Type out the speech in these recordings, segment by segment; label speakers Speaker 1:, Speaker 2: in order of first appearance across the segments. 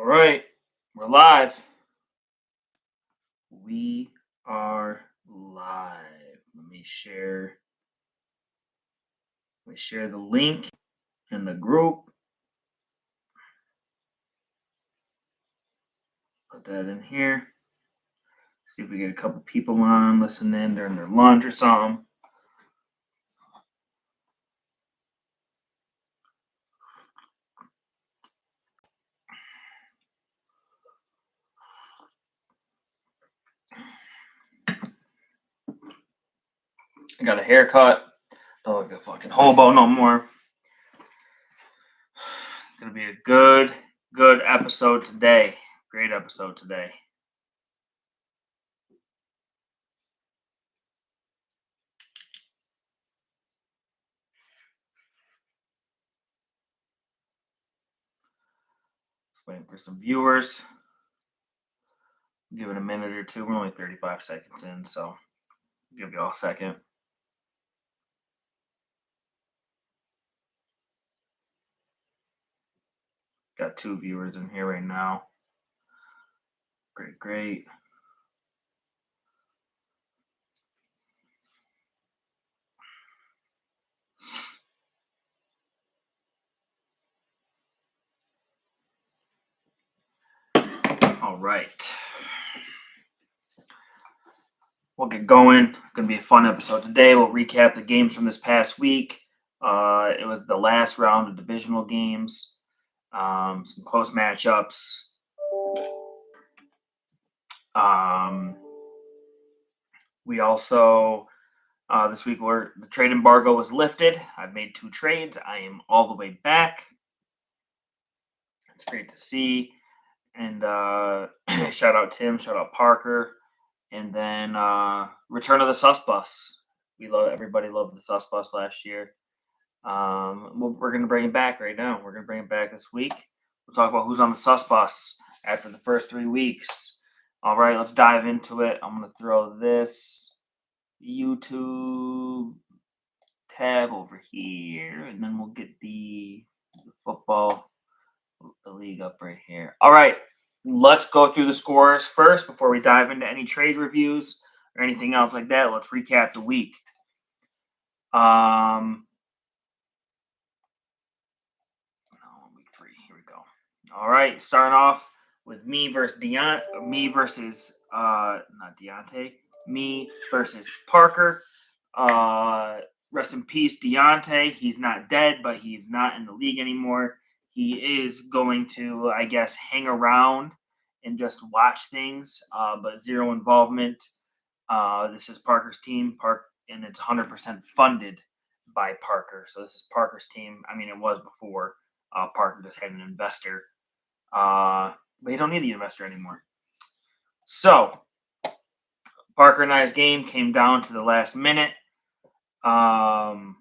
Speaker 1: All right, we're live. We are live. Let me share the link in the group. Put that in here. See if we get a couple people on listening during their lunch or something. I got a haircut. Don't look like a fucking hobo no more. It's gonna be a good episode today. Great episode today. Just waiting for some viewers. Give it a minute or two. We're only 35 seconds in, so give you all a second. Got 2 viewers in here right now. Great. All right. We'll get going. It's going to be a fun episode today. We'll recap the games from this past week. It was the last round of divisional games. Some close matchups. We also, this week, the trade embargo was lifted. I've made 2 trades. I am all the way back. It's great to see. And shout out Tim, shout out Parker. And then return of the Sus Bus. Everybody loved the Sus Bus last year. We're going to bring it back right now. We're going to bring it back this week. We'll talk about who's on the Sus Bus after the first 3 weeks. All right, let's dive into it. I'm going to throw this YouTube tab over here, and then we'll get the football, the league up right here. All right, let's go through the scores first before we dive into any trade reviews or anything else like that. Let's recap the week. Week 3. Here we go. All right, starting off with me versus Parker. Rest in peace, Deontay. He's not dead, but he's not in the league anymore. He is going to, I guess, hang around and just watch things, but zero involvement. This is Parker's team, and it's 100% funded by Parker. So this is Parker's team. I mean, it was before. Parker just had an investor, but you don't need the investor anymore. So Parker and I's game came down to the last minute. Not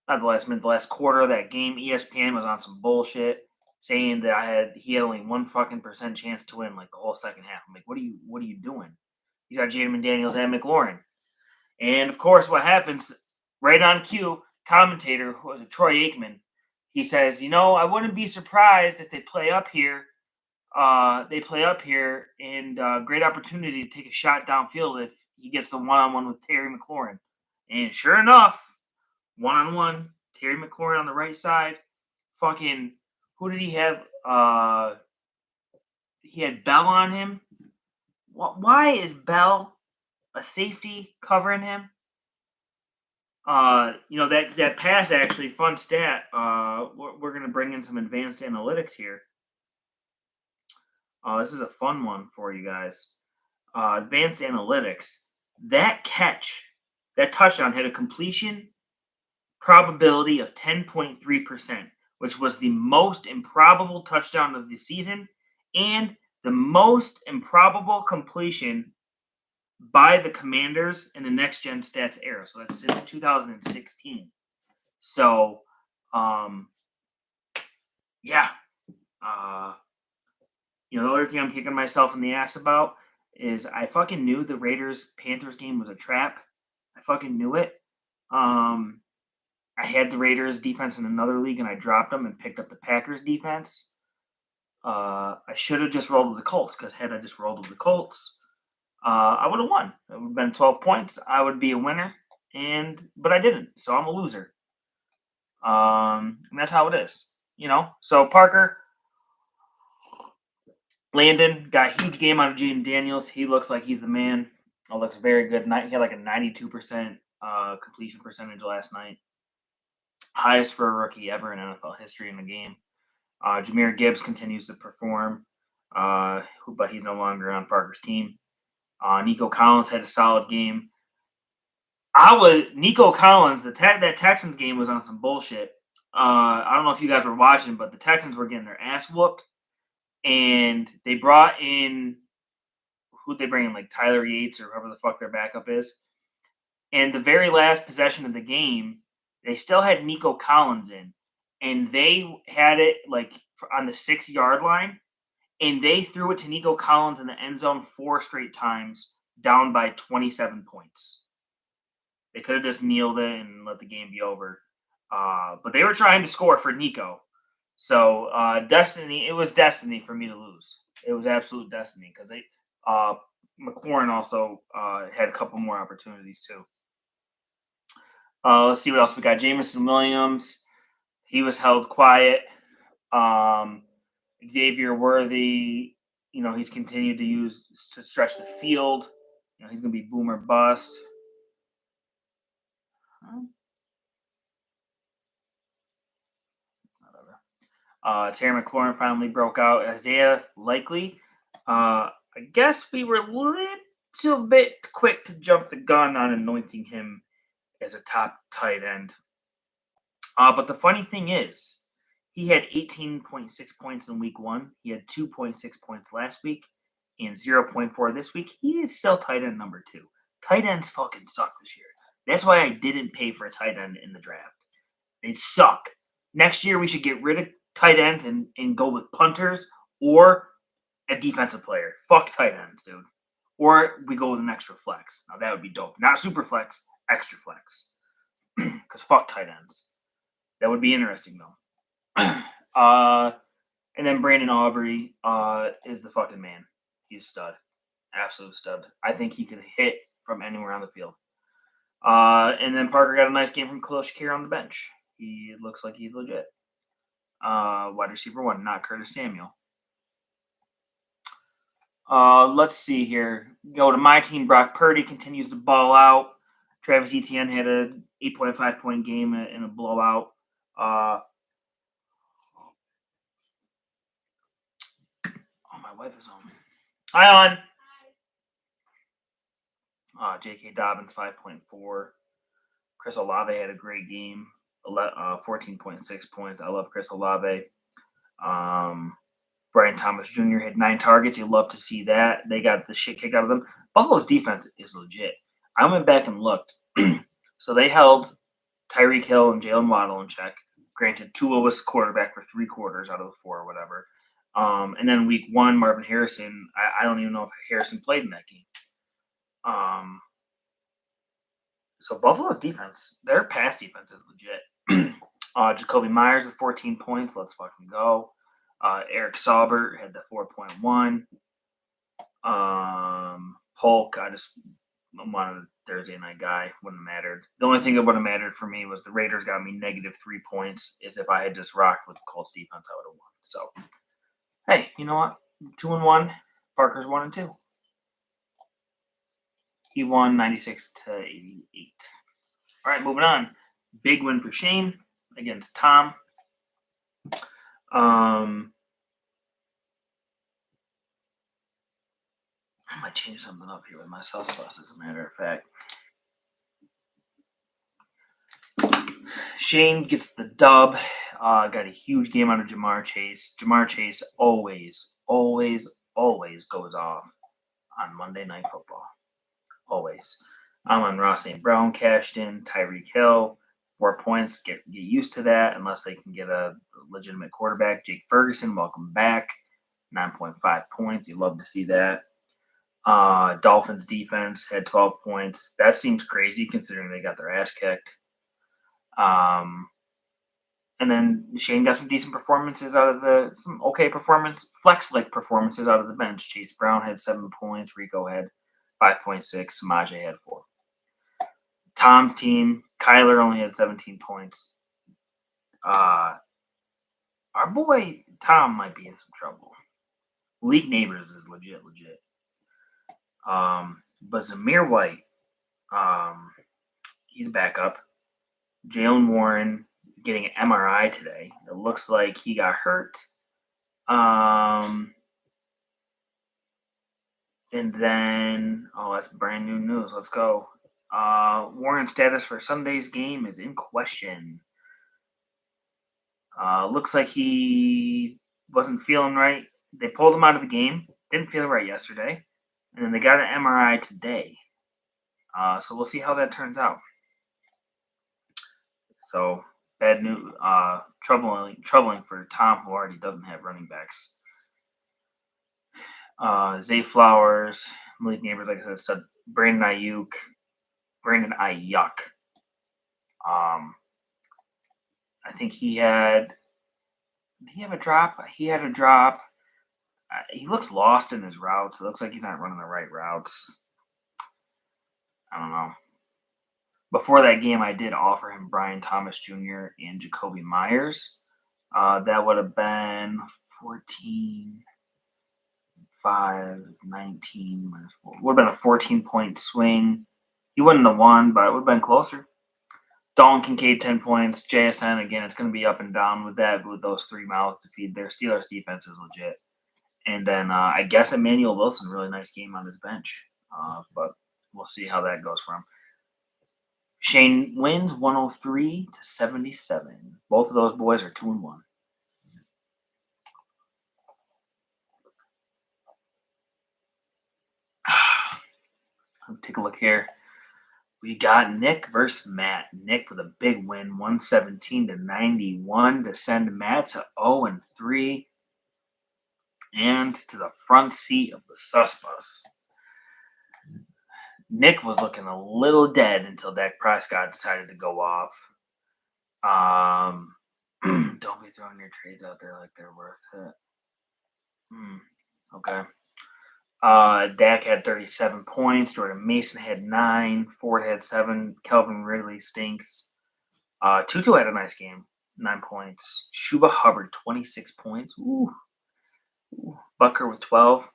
Speaker 1: the last minute, the last quarter of that game. ESPN was on some bullshit saying that he had only 1% chance to win like the whole second half. I'm like, what are you doing? He's got Jaden McDaniels and McLaurin. And of course, what happens right on cue, commentator, who was Troy Aikman, he says, I wouldn't be surprised if they play up here. And great opportunity to take a shot downfield if he gets the one-on-one with Terry McLaurin. And sure enough, one-on-one, Terry McLaurin on the right side. Fucking, who did he have? He had Bell on him. Why is Bell a safety covering him? That pass actually, fun stat. We're going to bring in some advanced analytics here. This is a fun one for you guys. Advanced analytics. That touchdown had a completion probability of 10.3%, which was the most improbable touchdown of the season and the most improbable completion by the Commanders in the Next Gen Stats era. So that's since 2016. So, yeah. The other thing I'm kicking myself in the ass about is I fucking knew the Raiders-Panthers game was a trap. I fucking knew it. I had the Raiders defense in another league and I dropped them and picked up the Packers defense. I should have just rolled with the Colts because had I just rolled with the Colts, I would have won. It would have been 12 points. I would be a winner, but I didn't, so I'm a loser. And that's how it is, So Parker, Landon got a huge game out of Jaden Daniels. He looks like he's the man. Looks very good. He had like a 92% completion percentage last night, highest for a rookie ever in NFL history in the game. Jahmyr Gibbs continues to perform, but he's no longer on Parker's team. Nico Collins had a solid game. Nico Collins. That Texans game was on some bullshit. I don't know if you guys were watching, but the Texans were getting their ass whooped, and they brought in who they bring in, like Tyler Yates or whoever the fuck their backup is. And the very last possession of the game, they still had Nico Collins in, and they had it like on the 6-yard line, and they threw it to Nico Collins in the end zone 4 straight times, down by 27 points. They could have just kneeled it and let the game be over. But they were trying to score for Nico. So it was destiny for me to lose. It was absolute destiny because McLaurin also had a couple more opportunities too. Let's see what else we got. Jameson Williams, he was held quiet. Xavier Worthy, he's continued to stretch the field. He's going to be boomer bust. Terry McLaurin finally broke out. Isaiah Likely. I guess we were a little bit quick to jump the gun on anointing him as a top tight end. But the funny thing is, he had 18.6 points in week 1. He had 2.6 points last week and 0.4 this week. He is still tight end number 2. Tight ends fucking suck this year. That's why I didn't pay for a tight end in the draft. They suck. Next year, we should get rid of tight ends and go with punters or a defensive player. Fuck tight ends, dude. Or we go with an extra flex. Now, that would be dope. Not super flex, extra flex. Because fuck tight ends. That would be interesting, though. And then Brandon Aubrey is the fucking man. He's a stud. Absolute stud. I think he could hit from anywhere on the field. And then Parker got a nice game from Khalil Shakir on the bench. He looks like he's legit. Wide receiver 1, not Curtis Samuel. Let's see here. Go to my team. Brock Purdy continues to ball out. Travis Etienne had a 8.5 point game in a blowout. My wife is home. Hi, on. J.K. Dobbins 5.4. Chris Olave had a great game. 14.6 points. I love Chris Olave. Brian Thomas Jr. had 9 targets. You love to see that. They got the shit kicked out of them. Buffalo's defense is legit. I went back and looked. So they held Tyreek Hill and Jalen Waddle in check. Granted, Tua was quarterback for 3 quarters out of the 4 or whatever. And then week 1, Marvin Harrison. I don't even know if Harrison played in that game. So Buffalo's defense, their pass defense is legit. Jacoby Myers with 14 points. Let's fucking go. Eric Saubert had the 4.1. Polk, I just wanted a Thursday night guy. Wouldn't have mattered. The only thing that would have mattered for me was the Raiders got me -3 points. Is if I had just rocked with the Colts defense, I would have won. So, hey, you know what? 2-1. Parker's 1-2. He won 96-88. All right, moving on. Big win for Shane against Tom. I might change something up here with my sus bus, as a matter of fact. Shane gets the dub. Got a huge game out of Jamar Chase. Jamar Chase always goes off on Monday Night Football. Always. Amon-Ra St. Brown cashed in. Tyreek Hill, 4 points. Get used to that unless they can get a legitimate quarterback. Jake Ferguson, welcome back. 9.5 points. You love to see that. Dolphins defense had 12 points. That seems crazy considering they got their ass kicked. And And then Shane got some decent performances out of some okay flex-like performances out of the bench. Chase Brown had 7 points. Rico had 5.6. Samaje had 4. Tom's team, Kyler only had 17 points. Our boy Tom might be in some trouble. League Neighbors is legit. But Zamir White, he's a backup. Jalen Warren is getting an MRI today. It looks like he got hurt. And then, that's brand new news. Let's go. Warren's status for Sunday's game is in question. Looks like he wasn't feeling right. They pulled him out of the game. Didn't feel right yesterday. And then they got an MRI today. So we'll see how that turns out. So bad news. Troubling for Tom, who already doesn't have running backs. Zay Flowers, Malik Neighbors, like I said, Brandon Ayuk. I think he had. Did he have a drop? He had a drop. He looks lost in his routes. It looks like he's not running the right routes. I don't know. Before that game, I did offer him Brian Thomas Jr. and Jacoby Myers. That would have been 14, 5, 19 minus 4. Would have been a 14-point swing. He wouldn't have won, but it would have been closer. Dalton Kincaid, 10 points. JSN, again, it's going to be up and down with those 3 mouths to feed. Their Steelers defense is legit. And then I guess Emmanuel Wilson, really nice game on his bench. But we'll see how that goes for him. Shane wins 103-77. Both of those boys are 2-1. Take a look here. We got Nick versus Matt. Nick with a big win, 117-91 to send Matt to 0-3 and to the front seat of the sus bus. Nick was looking a little dead until Dak Prescott decided to go off. Don't be throwing your trades out there like they're worth it. Okay. Dak had 37 points. Jordan Mason had 9. Ford had 7. Calvin Ridley stinks. Tutu had a nice game, 9 points. Shuba Hubbard, 26 points. Ooh. Bucker with 12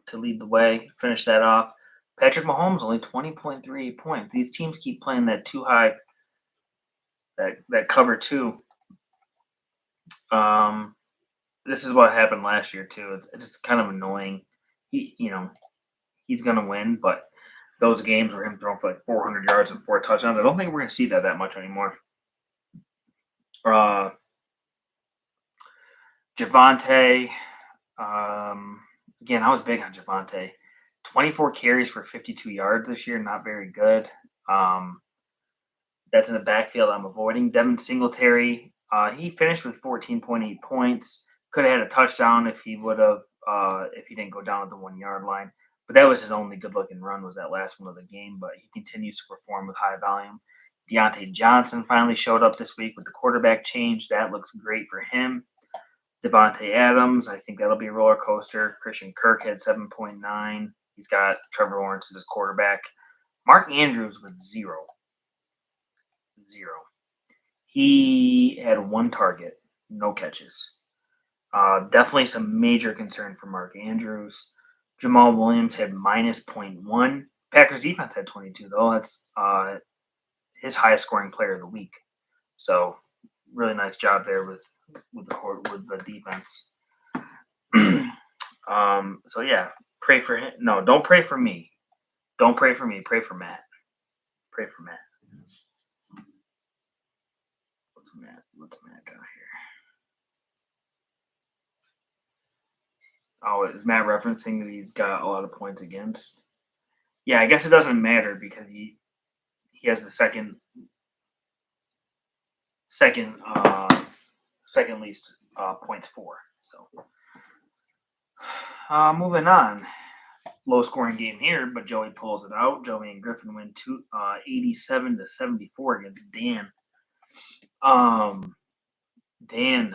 Speaker 1: to lead the way. Finish that off. Patrick Mahomes only 20.38 points. These teams keep playing that too high, that cover 2. This is what happened last year too. It's just kind of annoying. He's gonna win, but those games where him throwing for like 400 yards and 4 touchdowns, I don't think we're gonna see that much anymore. Javonte, again, I was big on Javonte. 24 carries for 52 yards this year, not very good. That's in the backfield I'm avoiding. Devin Singletary, he finished with 14.8 points. Could have had a touchdown if he didn't go down at the 1-yard line. But that was his only good-looking run, was that last one of the game. But he continues to perform with high volume. Deontay Johnson finally showed up this week with the quarterback change. That looks great for him. Devontae Adams, I think that'll be a roller coaster. Christian Kirk had 7.9. He's got Trevor Lawrence as his quarterback. Mark Andrews with 0. He had 1 target, no catches. Definitely some major concern for Mark Andrews. Jamal Williams had minus 0.1. Packers defense had 22, though. That's his highest scoring player of the week. So really nice job there with the defense. So yeah, pray for him. No, don't pray for me. Don't pray for me. Pray for Matt. Pray for Matt. What's Matt got here? Oh, is Matt referencing that he's got a lot of points against? Yeah, I guess it doesn't matter because he has the second least points for. So moving on. Low scoring game here, but Joey pulls it out. Joey and Griffin win 87-74 against Dan. Dan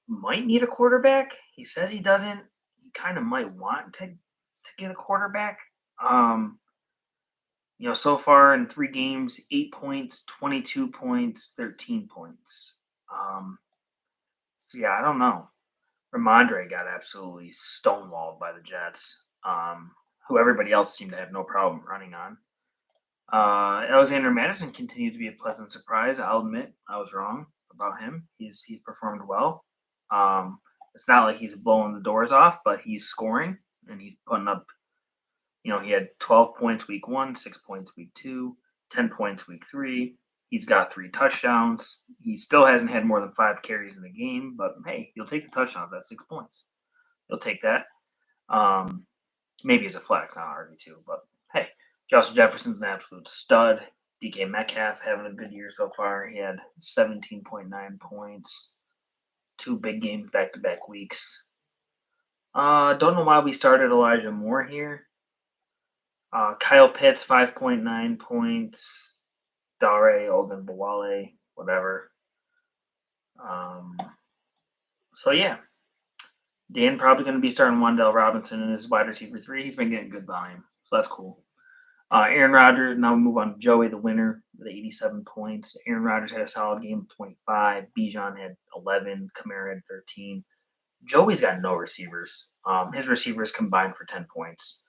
Speaker 1: might need a quarterback. He says he doesn't. He kind of might want to get a quarterback. Um, so far in 3 games, 8 points, 22 points, 13 points. Um, so yeah, I don't know. Ramondre got absolutely stonewalled by the Jets, who everybody else seemed to have no problem running on. Alexander Madison continues to be a pleasant surprise. I'll admit I was wrong about him. He's performed well. It's not like he's blowing the doors off, but he's scoring and he's putting up. He had 12 points week 1, 6 points week 2, 10 points week 3. He's got 3 touchdowns. He still hasn't had more than 5 carries in the game, but hey, you'll take the touchdowns. That's 6 points. You'll take that. Maybe as a flex, not RB2, but hey, Josh Jefferson's an absolute stud. DK Metcalf having a good year so far. He had 17.9 points, 2 big games back-to-back weeks. Don't know why we started Elijah Moore here. Kyle Pitts, 5.9 points. Dare Ogunbowale, whatever. So yeah, Dan probably going to be starting Wan'Dale Robinson in his wide receiver 3. He's been getting good volume, so that's cool. Aaron Rodgers, now we move on to Joey, the winner, with 87 points. Aaron Rodgers had a solid game of 25. Bijan had 11. Kamara had 13. Joey's got no receivers. His receivers combined for 10 points.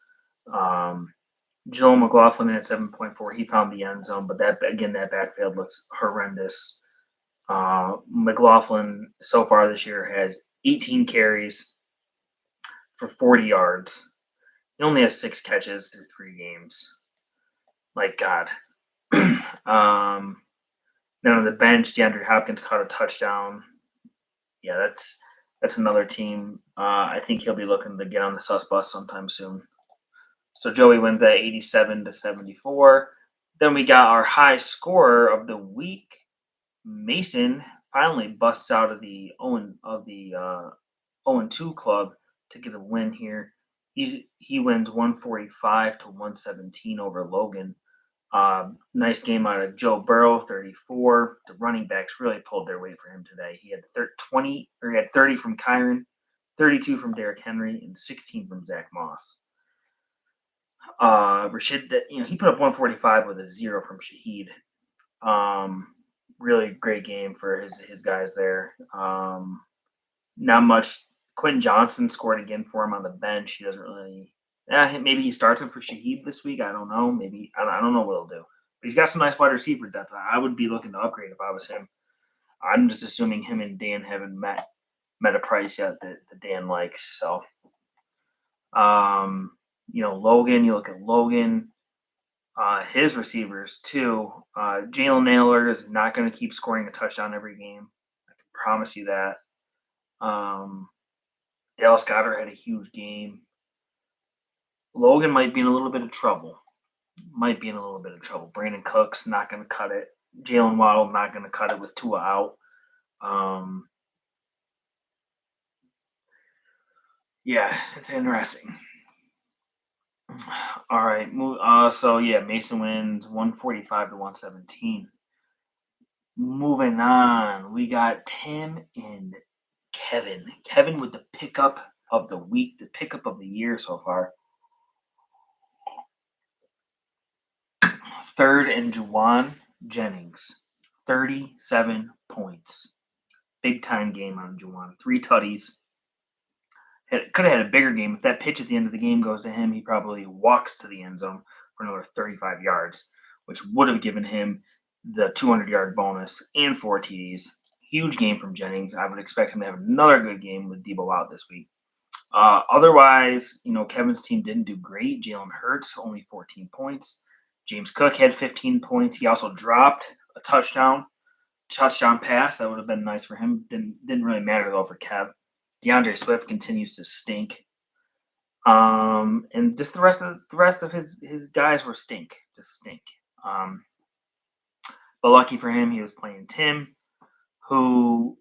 Speaker 1: Joe McLaughlin had 7.4. He found the end zone, but that backfield looks horrendous. McLaughlin so far this year has 18 carries for 40 yards. He only has 6 catches through 3 games. Like God. Then on the bench, DeAndre Hopkins caught a touchdown. Yeah, that's another team. I think he'll be looking to get on the sus bus sometime soon. So Joey wins at 87-74. Then we got our high scorer of the week. Mason finally busts out of the 0-2 club to get a win here. He wins 145-117 over Logan. Nice game out of Joe Burrow, 34. The running backs really pulled their weight for him today. He had 30 from Kyron, 32 from Derrick Henry, and 16 from Zach Moss. Rashid, he put up 145 with a 0 from Shaheed. Really great game for his guys there. Not much. Quentin Johnson scored again for him on the bench. He doesn't really. Maybe he starts him for Shaheed this week. I don't know. Maybe I don't know what he'll do. But he's got some nice wide receiver depth. I would be looking to upgrade if I was him. I'm just assuming him and Dan haven't met a price yet that Dan likes. So, Logan. You look at Logan. His receivers too. Jalen Naylor is not going to keep scoring a touchdown every game. I can promise you that. Dallas Goedert had a huge game. Logan might be in a little bit of trouble. Brandon Cooks not going to cut it. Jalen Waddle not going to cut it with Tua out. Yeah, it's interesting. All right. Mason wins 145-117. Moving on, we got Tim and Kevin. Kevin with the pickup of the week, the pickup of the year so far. Third and Juwan Jennings, 37 points. Big time game on Juwan. 3 tutties. Could have had a bigger game. If that pitch at the end of the game goes to him, he probably walks to the end zone for another 35 yards, which would have given him the 200-yard bonus and 4 TDs. Huge game from Jennings. I would expect him to have another good game with Debo out this week. Otherwise, Kevin's team didn't do great. Jalen Hurts, only 14 points. James Cook had 15 points. He also dropped a touchdown pass. That would have been nice for him. Didn't really matter, though, for Kev. DeAndre Swift continues to stink. And just the rest of his guys were stink. Just stink. But lucky for him, he was playing Tim, who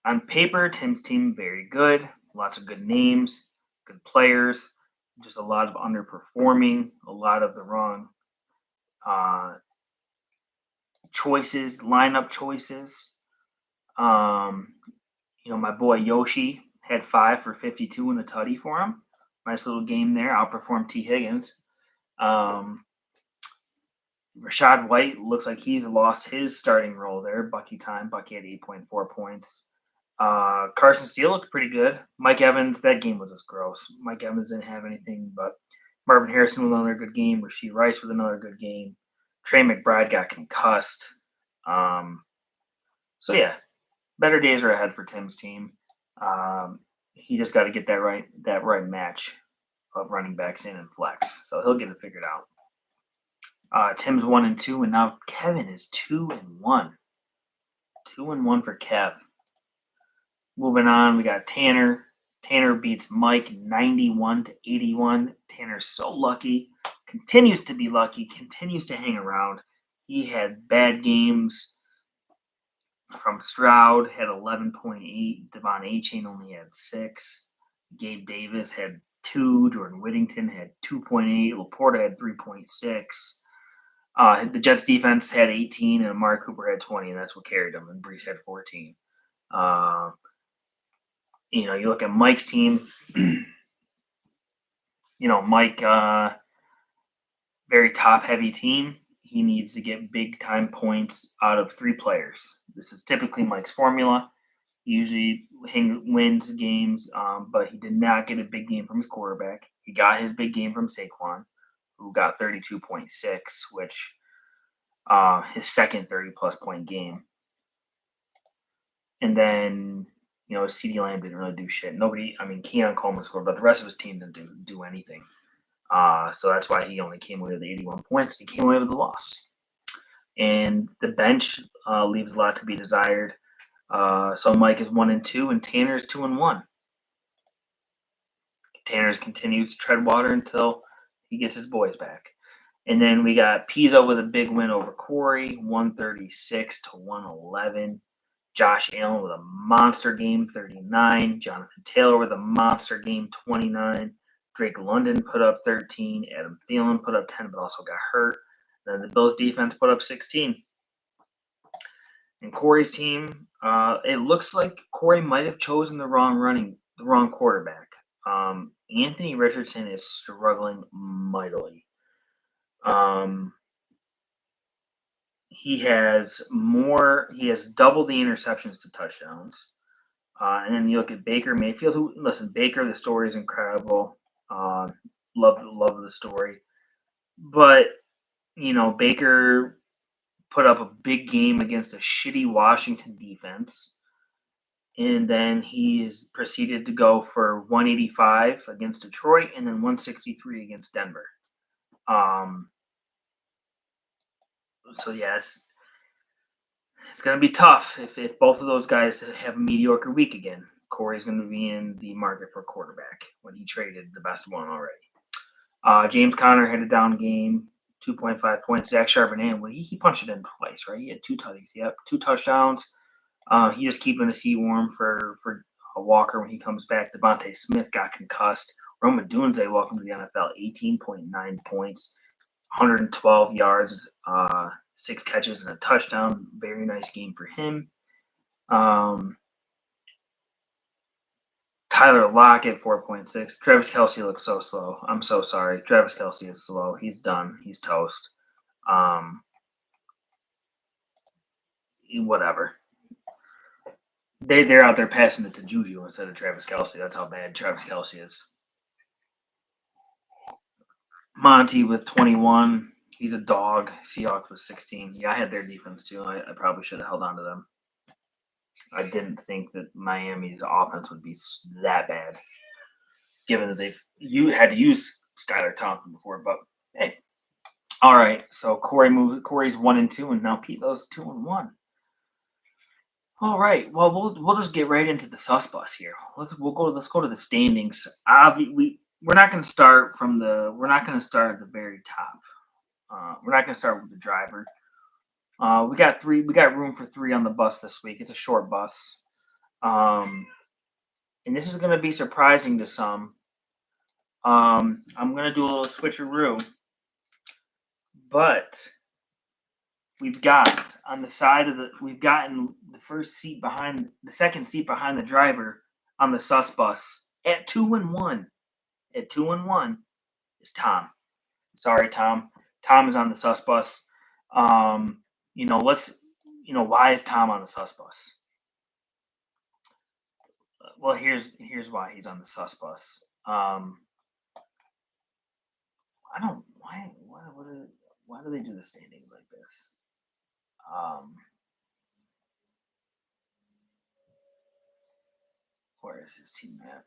Speaker 1: on paper, Tim's team very good. Lots of good names, good players, just a lot of underperforming, a lot of the wrong choices, lineup choices. My boy Yoshi had 5 for 52 in the tutty for him. Nice little game there. Outperformed T. Higgins. Rashad White looks like he's lost his starting role there. Bucky time. Bucky had 8.4 points. Carson Steele looked pretty good. Mike Evans, that game was just gross. Mike Evans didn't have anything, but Marvin Harrison with another good game. Rasheed Rice with another good game. Trey McBride got concussed. So yeah, better days are ahead for Tim's team. He just got to get that right match of running backs in and flex. So he'll get it figured out. Tim's 1-2, and now Kevin is 2-1. 2-1 for Kev. Moving on, we got Tanner. Tanner beats Mike 91-81. Tanner's so lucky. Continues to be lucky. Continues to hang around. He had bad games from Stroud, had 11.8. Devon Achane only had 6. Gabe Davis had 2. Jordan Whittington had 2.8. Laporta had 3.6. The Jets defense had 18, and Amari Cooper had 20, and that's what carried them. And Brees had 14. You look at Mike's team. Mike, very top-heavy team. He needs to get big-time points out of 3 players. This is typically Mike's formula. He usually wins games, but he did not get a big game from his quarterback. He got his big game from Saquon, who got 32.6, which his second 30-plus point game. And then, CeeDee Lamb didn't really do shit. Keon Coleman scored, but the rest of his team didn't do anything. So that's why he only came away with 81 points. He came away with a loss. And the bench leaves a lot to be desired. So Mike is 1-2, and Tanner is 2-1. Tanner continues to tread water until he gets his boys back. And then we got Pizzo with a big win over Corey, 136-111. Josh Allen with a monster game, 39. Jonathan Taylor with a monster game, 29. Drake London put up 13. Adam Thielen put up 10, but also got hurt. Then the Bills defense put up 16. And Corey's team, it looks like Corey might have chosen the wrong quarterback. Anthony Richardson is struggling mightily. He has double the interceptions to touchdowns. And then you look at Baker Mayfield, Baker, the story is incredible. Love the story. But, Baker put up a big game against a shitty Washington defense. And then he is proceeded to go for 185 against Detroit and then 163 against Denver. So yeah, it's going to be tough if both of those guys have a mediocre week again. Corey's going to be in the market for a quarterback when he traded the best one already. James Conner had a down game, 2.5 points. Zach Charbonnet, he punched it in twice, right? He had 2 tutties. Yep, 2 touchdowns. He just keeping the seat warm for Walker when he comes back. Devontae Smith got concussed. Rome Odunze, welcome to the NFL, 18.9 points, 112 yards, 6 catches and a touchdown. Very nice game for him. Tyler Lockett, 4.6. Travis Kelce looks so slow. I'm so sorry. Travis Kelce is slow. He's done. He's toast. Whatever. They're out there passing it to Juju instead of Travis Kelce. That's how bad Travis Kelce is. Monty with 21. He's a dog. Seahawks with 16. Yeah, I had their defense too. I probably should have held on to them. I didn't think that Miami's offense would be that bad, given that you had to use Skylar Thompson before. But hey, all right. So Corey's 1-2, and now Pizzo's 2-1. All right. Well, we'll just get right into the sus bus here. Let's go to the standings. We're not going to start at the very top. We're not going to start with the driver. We got room for 3 on the bus this week. It's a short bus. And this is going to be surprising to some. I'm going to do a little switcheroo. But we've got on the side of we've gotten the second seat behind the driver on the sus bus at 2-1. At 2-1 is Tom. Sorry, Tom. Tom is on the sus bus. Um, let's, why is Tom on the sus bus? Well, here's why he's on the sus bus. I don't why do they do the standings like this? Um, where is his team at?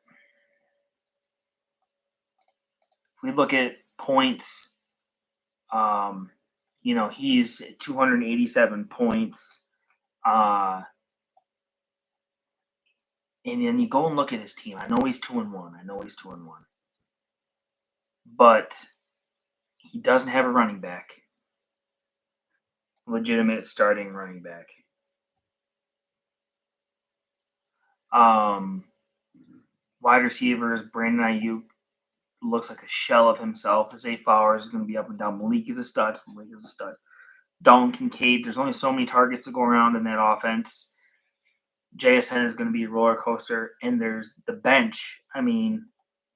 Speaker 1: If we look at points, he's 287 points. And then you go and look at his team. I know he's 2-1. But he doesn't have a running back, legitimate starting running back. Wide receivers, Brandon Ayuk looks like a shell of himself. Zay Flowers is going to be up and down. Malik is a stud. Dalton Kincaid, there's only so many targets to go around in that offense. JSN is going to be a roller coaster. And there's the bench. I mean,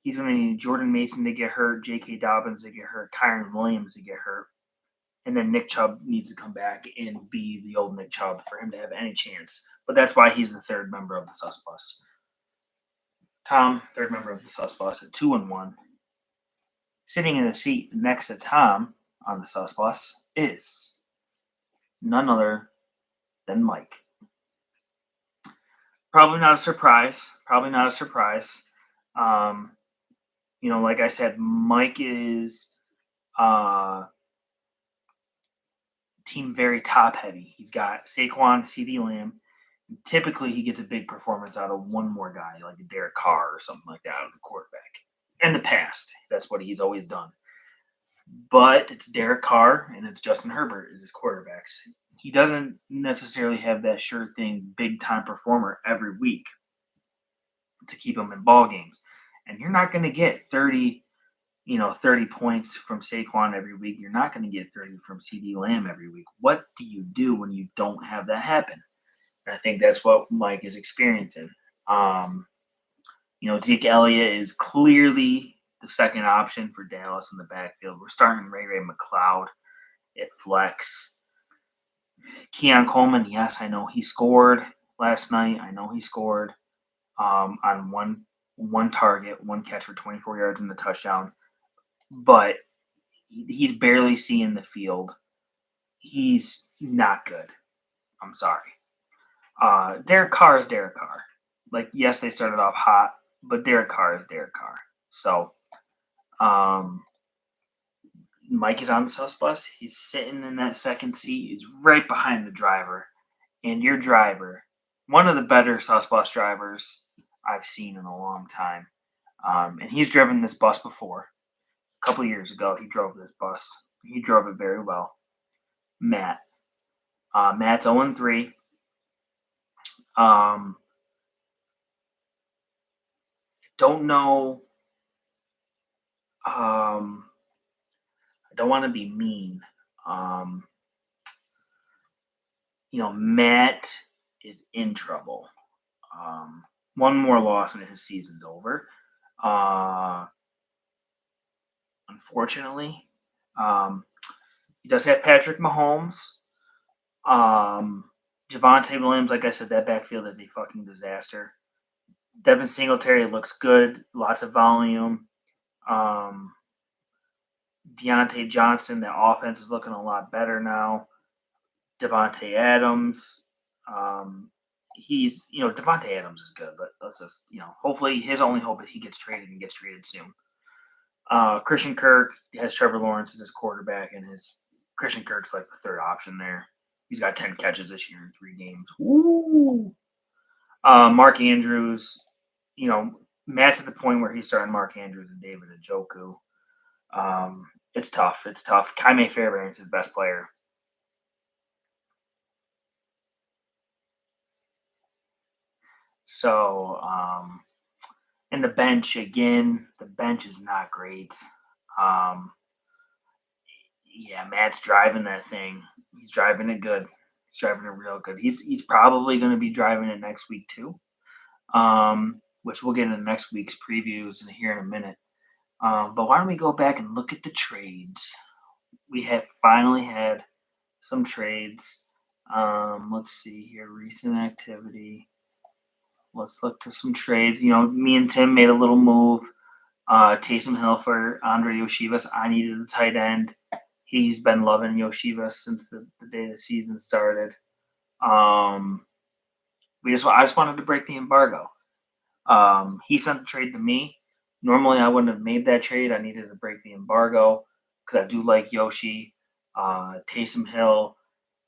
Speaker 1: he's going to need Jordan Mason to get hurt, J.K. Dobbins to get hurt, Kyron Williams to get hurt. And then Nick Chubb needs to come back and be the old Nick Chubb for him to have any chance. But that's why he's the third member of the sus bus. Tom, third member of the sus bus at 2-1. Sitting in the seat next to Tom on the sus bus is none other than Mike. Probably not a surprise. Like I said, Mike is team very top heavy. He's got Saquon, CD Lamb. Typically, he gets a big performance out of one more guy, like a Derek Carr or something like that, out of the quarterback. In the past, that's what he's always done. But it's Derek Carr and it's Justin Herbert as his quarterbacks. He doesn't necessarily have that sure thing, big time performer every week to keep him in ball games. And you're not going to get 30 points from Saquon every week. You're not going to get 30 from CD Lamb every week. What do you do when you don't have that happen? And I think that's what Mike is experiencing. Zeke Elliott is clearly the second option for Dallas in the backfield. We're starting Ray McLeod at flex. Keon Coleman, yes, I know he scored last night. On one target, one catch for 24 yards in the touchdown. But he's barely seeing the field. He's not good. I'm sorry. Derek Carr is Derek Carr. Like, yes, they started off hot, but Derek Carr is Derek Carr. So, Mike is on the sus bus. He's sitting in that second seat. He's right behind the driver. And your driver, one of the better sus bus drivers I've seen in a long time. And he's driven this bus before. A couple years ago, he drove this bus. He drove it very well. Matt. Matt's 0-3. Don't know. I don't want to be mean. Matt is in trouble. One more loss and his season's over. Unfortunately, he does have Patrick Mahomes. Javonte Williams, like I said, that backfield is a fucking disaster. Devin Singletary looks good, lots of volume. Deontay Johnson, the offense is looking a lot better now. Devontae Adams, Devontae Adams is good, but let's just, hopefully his only hope is he gets traded and gets traded soon. Christian Kirk has Trevor Lawrence as his quarterback, and Christian Kirk's like the third option there. He's got 10 catches this year in 3 games. Woo! Mark Andrews, Matt's at the point where he's starting Mark Andrews and David Njoku. It's tough. Jaime Fairbairn's his best player. So, and the bench, again, the bench is not great. Yeah, Matt's driving that thing. He's driving it good. He's driving it real good. He's probably going to be driving it next week too. Which we'll get into next week's previews in here in a minute. But why don't we go back and look at the trades? We have finally had some trades. Let's see here. Recent activity. Let's look to some trades. Me and Tim made a little move. Taysom Hill for Andre Yoshivas. I needed a tight end. He's been loving Yoshivas since the day the season started. I just wanted to break the embargo. He sent the trade to me. Normally, I wouldn't have made that trade. I needed to break the embargo because I do like Yoshi. Taysom Hill,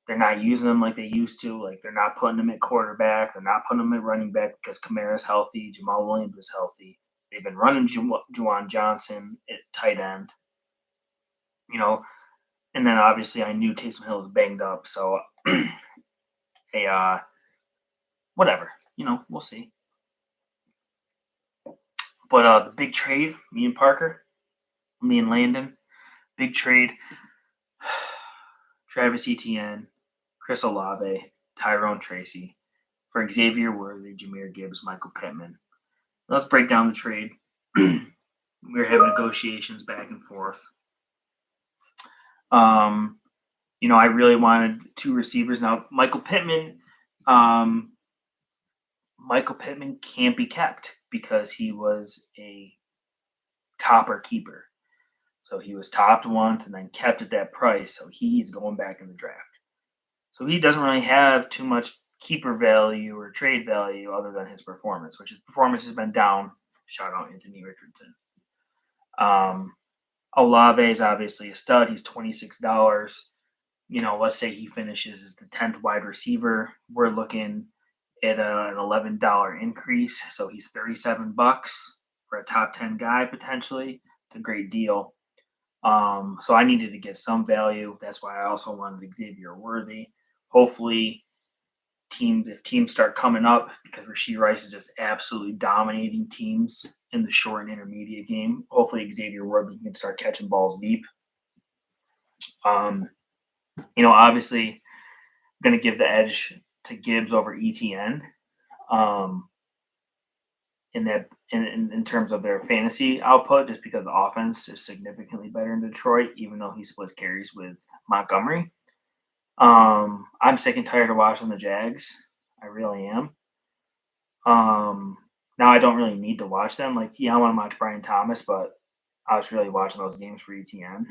Speaker 1: they're not using him like they used to. Like, they're not putting him at quarterback. They're not putting him at running back because Kamara's healthy. Jamal Williams is healthy. They've been running Juwan Johnson at tight end. And then obviously I knew Taysom Hill was banged up. So, whatever. We'll see. But the big trade, me and Parker, me and Landon, big trade. Travis Etienne, Chris Olave, Tyrone Tracy for Xavier Worthy, Jahmyr Gibbs, Michael Pittman. Let's break down the trade. We were having negotiations back and forth. I really wanted 2 receivers. Now, Michael Pittman can't be kept because he was a topper keeper. So he was topped once and then kept at that price. So he's going back in the draft. So he doesn't really have too much keeper value or trade value other than his performance, which his performance has been down. Shout out Anthony Richardson. Olave is obviously a stud. He's $26. Let's say he finishes as the 10th wide receiver. We're looking at an $11 increase. So he's $37 for a top 10 guy potentially. It's a great deal. So I needed to get some value. That's why I also wanted Xavier Worthy. Hopefully, if teams start coming up, because Rashee Rice is just absolutely dominating teams in the short and intermediate game. Hopefully, Xavier Worthy can start catching balls deep. Obviously, I'm going to give the edge to Gibbs over ETN. In terms of their fantasy output, just because the offense is significantly better in Detroit, even though he splits carries with Montgomery. I'm sick and tired of watching the Jags. I really am. Now I don't really need to watch them. I want to watch Brian Thomas, but I was really watching those games for ETN.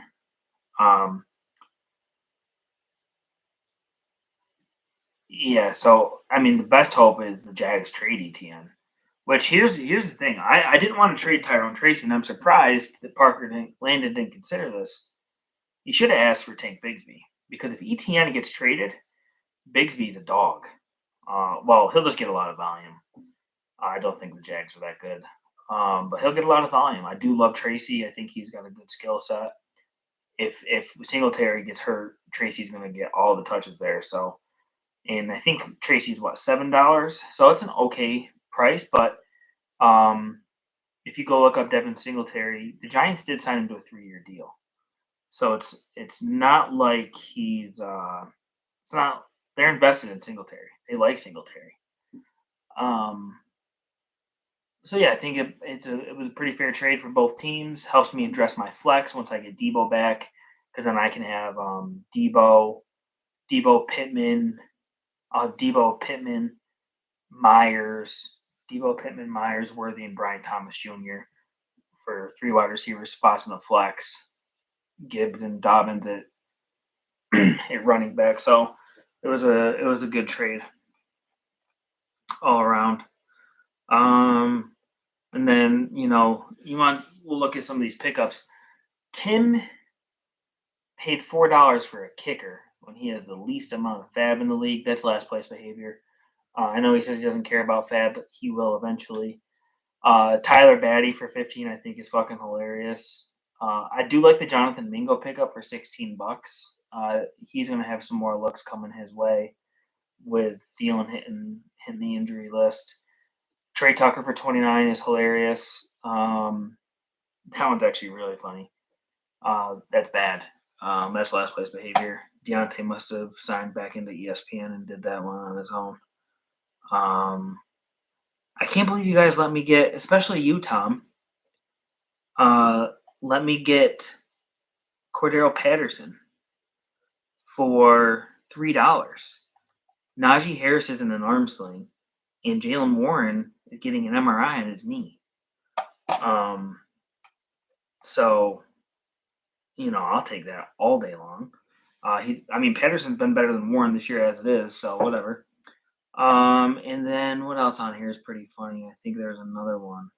Speaker 1: So the best hope is the Jags trade ETN. Which here's the thing. I didn't want to trade Tyrone Tracy, and I'm surprised that Landon didn't consider this. He should have asked for Tank Bigsby, because if ETN gets traded, Bigsby's a dog. Well, he'll just get a lot of volume. I don't think the Jags are that good, but he'll get a lot of volume. I do love Tracy. I think he's got a good skill set. If Singletary gets hurt, Tracy's going to get all the touches there. So, and I think Tracy's $7, so it's an okay price, but if you go look up Devin Singletary, the Giants did sign him to a 3-year deal. So it's not like they're invested in Singletary. They like Singletary. So yeah, I think it was a pretty fair trade for both teams. Helps me address my flex once I get Debo back, because then I can have Debo Pittman, Myers, Worthy, and Brian Thomas Jr. for 3 wide receiver spots in the flex. Gibbs and Dobbins at running back. So it was a good trade all around. And then we'll look at some of these pickups. Tim paid $4 for a kicker when he has the least amount of fab in the league. That's last place behavior. I know he says he doesn't care about fab, but he will eventually. Tyler Batty for 15, I think, is fucking hilarious. I do like the Jonathan Mingo pickup for $16. He's going to have some more looks coming his way with Thielen hitting the injury list. Trey Tucker for 29 is hilarious. That one's actually really funny. That's bad. That's last place behavior. Deontay must have signed back into ESPN and did that one on his own. I can't believe you guys let me get, especially you, Tom. Let me get Cordero Patterson for $3. Najee Harris is in an arm sling, and Jalen Warren is getting an MRI on his knee. So, I'll take that all day long. Patterson's been better than Warren this year as it is, so whatever. And then what else on here is pretty funny? I think there's another one.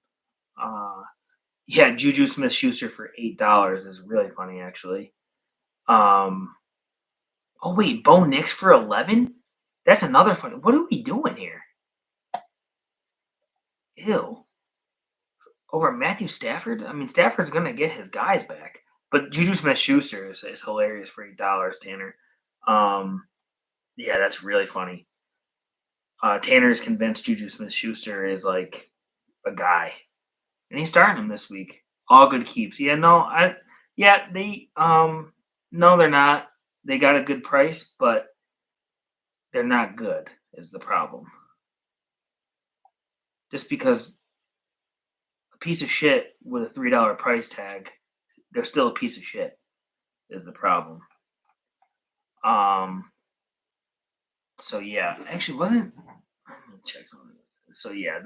Speaker 1: Juju Smith-Schuster for $8 is really funny, actually. Oh wait, Bo Nix for 11? That's another funny. What are we doing here? Ew. Over Matthew Stafford? I mean, Stafford's gonna get his guys back, but Juju Smith-Schuster is hilarious for $8, Tanner. Yeah, that's really funny. Tanner is convinced Juju Smith-Schuster is like a guy, and he's starting him this week. All good keeps. No, they're not. They got a good price, but they're not good is the problem. Just because a piece of shit with a $3 price tag, they're still a piece of shit is the problem. So yeah, actually wasn't. Let me check something. So yeah,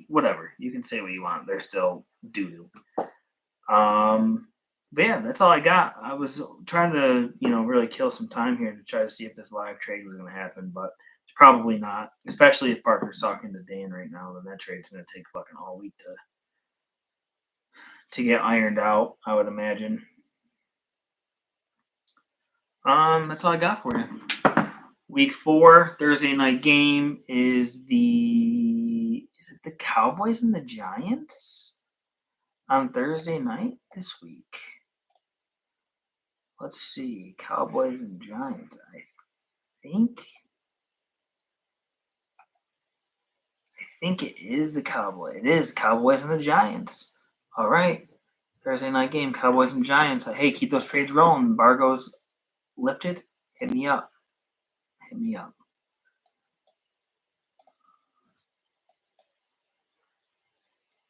Speaker 1: whatever. You can say what you want. They're still doo-doo. But yeah, that's all I got. I was trying to, really kill some time here to try to see if this live trade was going to happen, but it's probably not. Especially if Parker's talking to Dan right now, then that trade's going to take fucking all week to get ironed out, I would imagine. That's all I got for you. Week 4, Thursday night game is it the Cowboys and the Giants on Thursday night this week? Let's see, Cowboys and Giants. I think it is the Cowboys. It is Cowboys and the Giants. All right, Thursday night game, Cowboys and Giants. Hey, keep those trades rolling. Embargo's lifted. Hit me up.